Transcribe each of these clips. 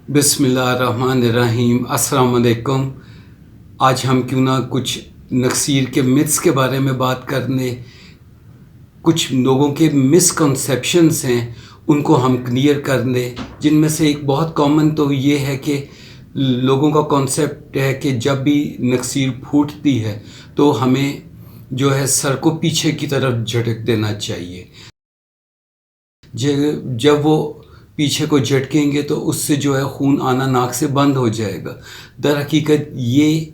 बिस्मिल्लाहिर्रहमानिर्रहीम। अस्सलाम वालेकुम। आज हम क्यों ना कुछ नक्सीर के मिथ्स के बारे में बात करने, कुछ लोगों के मिसकंसेप्शंस हैं उनको हम क्लियर कर दें। जिनमें से एक बहुत कॉमन तो ये है कि लोगों का कॉन्सेप्ट है कि जब भी नक्सीर फूटती है तो हमें जो है सर को पीछे की तरफ झटक देना चाहिए। जब वो पीछे को झटकेंगे तो उससे जो है खून आना नाक से बंद हो जाएगा। दर हकीकत ये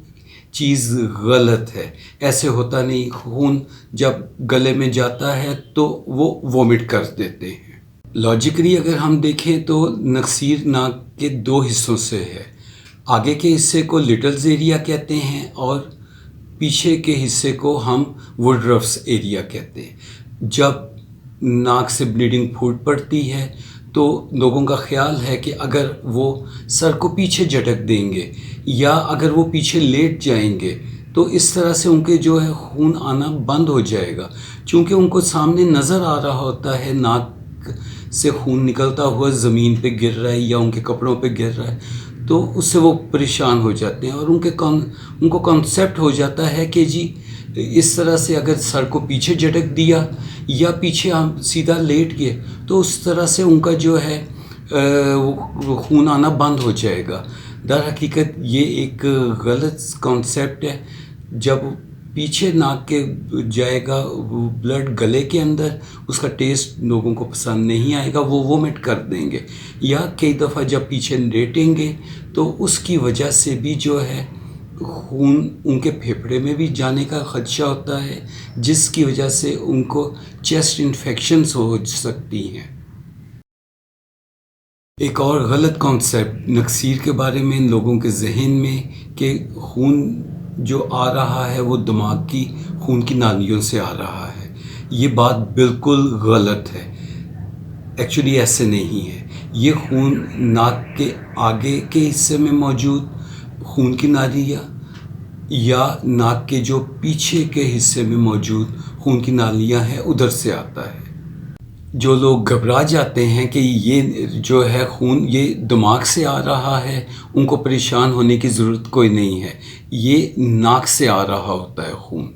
चीज़ गलत है, ऐसे होता नहीं। खून जब गले में जाता है तो वो वोमिट कर देते हैं। लॉजिकली अगर हम देखें तो नक्सीर नाक के दो हिस्सों से है। आगे के हिस्से को लिटल्स एरिया कहते हैं और पीछे के हिस्से को हम वुडरफ्स एरिया कहते हैं। जब नाक से ब्लीडिंग फूट पड़ती है तो लोगों का ख्याल है कि अगर वो सर को पीछे झटक देंगे या अगर वो पीछे लेट जाएंगे तो इस तरह से उनके जो है खून आना बंद हो जाएगा। चूँकि उनको सामने नज़र आ रहा होता है नाक से खून निकलता हुआ ज़मीन पे गिर रहा है या उनके कपड़ों पे गिर रहा है, तो उससे वो परेशान हो जाते हैं और उनको कॉन्सेप्ट हो जाता है कि जी इस तरह से अगर सर को पीछे झटक दिया या पीछे हम सीधा लेट गए तो उस तरह से उनका जो है वो खून आना बंद हो जाएगा। दर हकीकत ये एक गलत कॉन्सेप्ट है। जब पीछे नाक के जाएगा ब्लड गले के अंदर, उसका टेस्ट लोगों को पसंद नहीं आएगा, वो वोमिट कर देंगे। या कई दफ़ा जब पीछे लेटेंगे तो उसकी वजह से भी जो है खून उनके फेफड़े में भी जाने का ख़दशा होता है, जिसकी वजह से उनको चेस्ट इन्फेक्शंस हो सकती हैं। एक और गलत कॉन्सेप्ट नक्सीर के बारे में लोगों के जहन में कि खून जो आ रहा है वो दिमाग की खून की नालियों से आ रहा है। ये बात बिल्कुल गलत है। एक्चुअली ऐसे नहीं है। ये खून नाक के आगे के हिस्से में मौजूद खून की नालियाँ या नाक के जो पीछे के हिस्से में मौजूद खून की नालियाँ हैं उधर से आता है। जो लोग घबरा जाते हैं कि ये जो है खून ये दिमाग से आ रहा है, उनको परेशान होने की ज़रूरत कोई नहीं है। ये नाक से आ रहा होता है खून।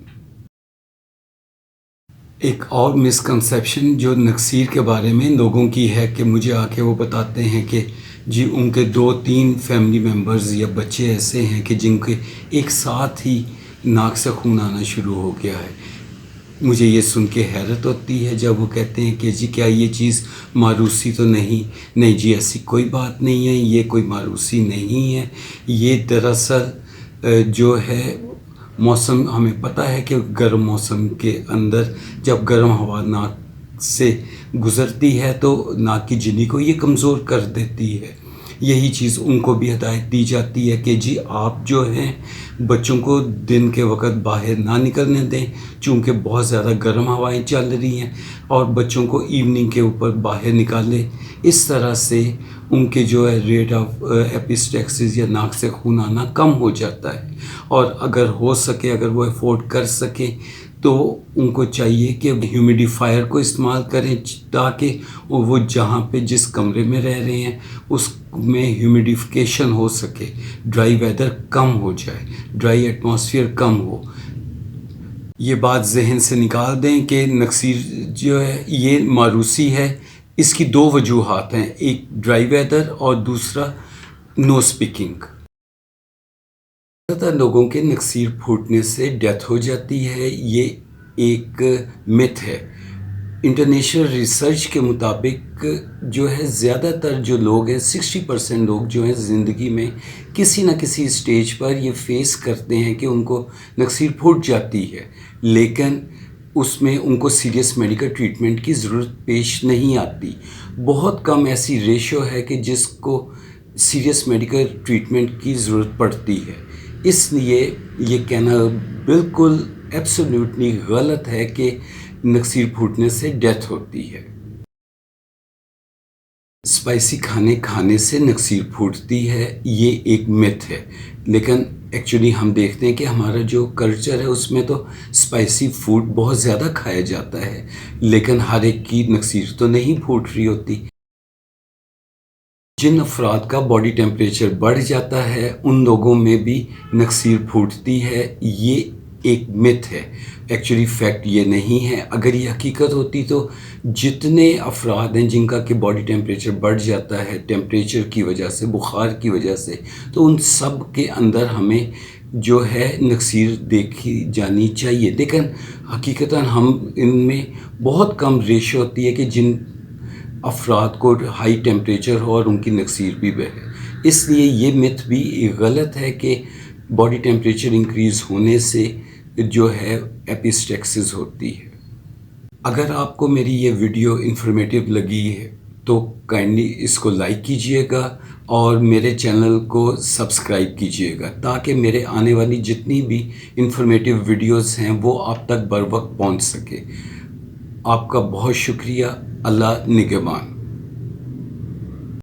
एक और मिसकंसेप्शन जो नक्सीर के बारे में लोगों की है कि मुझे आके वो बताते हैं कि जी उनके 2-3 फैमिली मेम्बर्स या बच्चे ऐसे हैं कि जिनके एक साथ ही नाक से खून आना शुरू हो गया है। मुझे ये सुन के हैरत होती है जब वो कहते हैं कि जी क्या ये चीज़ मारूसी तो नहीं जी, ऐसी कोई बात नहीं है, ये कोई मारूसी नहीं है। ये दरअसल जो है मौसम, हमें पता है कि गर्म मौसम के अंदर जब गर्म हवा नाक से गुज़रती है तो नाक की झिल्ली को ये कमज़ोर कर देती है। यही चीज़ उनको भी हिदायत दी जाती है कि जी आप जो हैं बच्चों को दिन के वक्त बाहर ना निकलने दें, चूँकि बहुत ज़्यादा गर्म हवाएं चल रही हैं, और बच्चों को इवनिंग के ऊपर बाहर निकालें। इस तरह से उनके जो है रेट ऑफ एपिस्टेक्सिस या नाक से खून आना कम हो जाता है। और अगर हो सके, अगर वो अफोर्ड कर सकें तो उनको चाहिए कि ह्यूमिडिफायर को इस्तेमाल करें ताकि वो जहाँ पे जिस कमरे में रह रहे हैं उसमें ह्यूमिडिफिकेशन हो सके, ड्राई वेदर कम हो जाए, ड्राई एटमॉस्फेयर कम हो। ये बात जहन से निकाल दें कि नक्सीर जो है ये मारूसी है। इसकी 2 वजूहात हैं, एक ड्राई वेदर और दूसरा नो स्पीकिंग। ज़्यादातर लोगों के नक्सीर फूटने से डेथ हो जाती है, ये एक मिथ है। इंटरनेशनल रिसर्च के मुताबिक जो है ज़्यादातर जो लोग हैं 60% लोग जो हैं ज़िंदगी में किसी न किसी स्टेज पर ये फेस करते हैं कि उनको नक्सीर फूट जाती है, लेकिन उसमें उनको सीरियस मेडिकल ट्रीटमेंट की ज़रूरत पेश नहीं आती। बहुत कम ऐसी रेशो है कि जिसको सीरियस मेडिकल ट्रीटमेंट की ज़रूरत पड़ती है। इसलिए ये कहना बिल्कुल एब्सोल्युटली गलत है कि नक्सीर फूटने से डेथ होती है। स्पाइसी खाने खाने से नक्सीर फूटती है, ये एक मिथ है। लेकिन एक्चुअली हम देखते हैं कि हमारा जो कल्चर है उसमें तो स्पाइसी फूड बहुत ज़्यादा खाया जाता है, लेकिन हर एक की नक्सीर तो नहीं फूट रही होती। جن افراد کا باڈی ٹیمپریچر بڑھ جاتا ہے ان لوگوں میں بھی نکسیر پھوٹتی ہے، یہ ایک مت ہے، ایکچولی فیکٹ یہ نہیں ہے۔ اگر یہ حقیقت ہوتی تو جتنے افراد ہیں جن کا کہ باڈی ٹیمپریچر بڑھ جاتا ہے ٹیمپریچر کی وجہ سے، بخار کی وجہ سے، تو ان سب کے اندر ہمیں جو ہے نکسیر دیکھی جانی چاہیے، لیکن حقیقتاً ہم ان میں بہت کم ریشو ہوتی ہے کہ جن افراد کو ہائی ٹیمپریچر ہو اور ان کی نکسیر بھی بڑھے۔ اس لیے یہ مت بھی غلط ہے کہ باڈی ٹیمپریچر انکریز ہونے سے جو ہے ایپیسٹیکسس ہوتی ہے۔ اگر آپ کو میری یہ ویڈیو انفارمیٹیو لگی ہے تو کائنڈلی اس کو لائک کیجئے گا اور میرے چینل کو سبسکرائب کیجئے گا تاکہ میرے آنے والی جتنی بھی انفارمیٹیو ویڈیوز ہیں وہ آپ تک بر وقت پہنچ سکے۔ آپ کا بہت شکریہ۔ اللہ نگہبان۔